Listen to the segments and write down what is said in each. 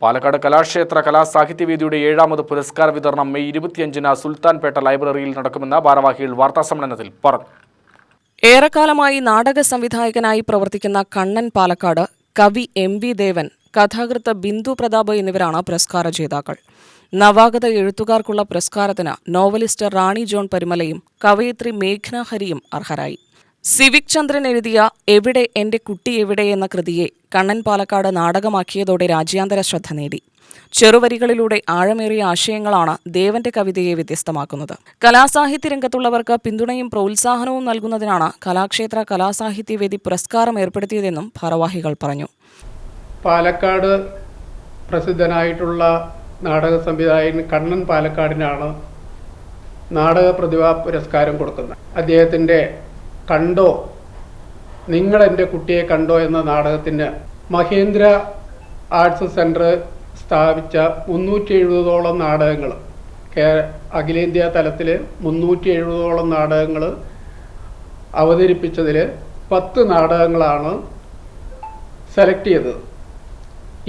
പാലക്കാട് കലാക്ഷേത്ര കലാസാഹിത്യവേദിയുടെ 7ാമത് പുരസ്കാര വിതരണം മെയ് 25-ന് സുൽത്താൻപേട്ട ലൈബ്രറിയിൽ നടക്കുമെന്ന് ഭാരവാഹികൾ വാർത്താസമ്മേളനത്തിൽ പറഞ്ഞു. ഏറെക്കാലമായി നാടക സംവിധായകനായി പ്രവർത്തിക്കുന്ന കണ്ണൻ പാലക്കാട്, കവി MV ദേവൻ, കഥാകൃത്ത് ബിന്ദു പ്രതാപ് എന്നിവരാണ് പുരസ്കാര ജേതാക്കൾ. നവാഗത എഴുത്തുകാർക്കുള്ള പുരസ്കാരത്തിന് നോവലിസ്റ്റ് റാണി ജോൺ പരിമലയും കവയിത്രി മേഘ്ന ഹരിയും അർഹരായി. സിവിക് ചന്ദ്രൻ എഴുതിയ എവിടെ എന്റെ കുട്ടി എവിടെ എന്ന കൃതിയെ കണ്ണൻ പാലക്കാട് നാടകമാക്കിയതോടെ രാജ്യാന്തര ശ്രദ്ധ നേടി. ചെറുവരികളിലൂടെ ആഴമേറിയ ആശയങ്ങളാണ് ദേവന്റെ കവിതയെ വ്യത്യസ്തമാക്കുന്നത്. കലാസാഹിത്യ രംഗത്തുള്ളവർക്ക് പിന്തുണയും പ്രോത്സാഹനവും നൽകുന്നതിനാണ് കലാക്ഷേത്ര കലാസാഹിത്യവേദി പുരസ്കാരം ഏർപ്പെടുത്തിയതെന്നും ഭാരവാഹികൾ പറഞ്ഞു. പാലക്കാട് പ്രസിദ്ധനായിട്ടുള്ള നാടക സംവിധായകൻ കണ്ണൻ പാലക്കാടിനാണ് നാടക പ്രതിഭാ പുരസ്കാരം കൊടുക്കുന്നത്. അദ്ദേഹത്തിൻ്റെ കണ്ടോ, നിങ്ങൾ എൻ്റെ കുട്ടിയെ കണ്ടോ എന്ന നാടകത്തിന് മഹേന്ദ്ര ആർട്സ് സെൻറ്റർ സ്ഥാപിച്ച 370ഓളം നാടകങ്ങൾ, അഖിലേന്ത്യാ തലത്തിൽ 370ഓളം നാടകങ്ങൾ അവതരിപ്പിച്ചതിൽ 10 നാടകങ്ങളാണ് സെലക്ട് ചെയ്തത്.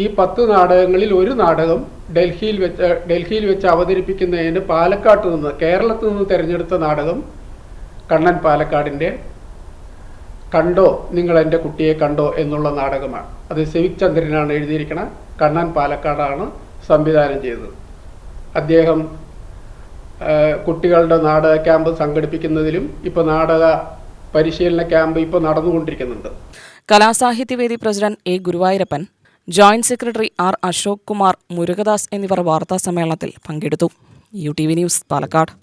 ഈ 10 നാടകങ്ങളിൽ ഒരു നാടകം ഡൽഹിയിൽ വെച്ച് അവതരിപ്പിക്കുന്നതിന് പാലക്കാട്ട് നിന്ന്, കേരളത്തിൽ നിന്ന് തിരഞ്ഞെടുത്ത നാടകം കണ്ണൻ പാലക്കാടിൻ്റെ കണ്ടോ, നിങ്ങൾ എൻ്റെ കുട്ടിയെ കണ്ടോ എന്നുള്ള നാടകമാണ്. അത് സിവിക് ചന്ദ്രനാണ് എഴുതിയിരിക്കണം. കണ്ണൻ പാലക്കാടാണ് സംവിധാനം ചെയ്തത്. അദ്ദേഹം കുട്ടികളുടെ നാടക ക്യാമ്പ് സംഘടിപ്പിക്കുന്നതിലും ഇപ്പോൾ നാടക പരിശീലന ക്യാമ്പ് ഇപ്പോൾ നടന്നുകൊണ്ടിരിക്കുന്നുണ്ട്. കലാസാഹിത്യവേദി president A. Guruvayurappan, joint secretary R. Ashok Kumar, Murugadas എന്നിവർ വാർത്താസമ്മേളനത്തിൽ പങ്കെടുത്തു. UTV news, Palakkad.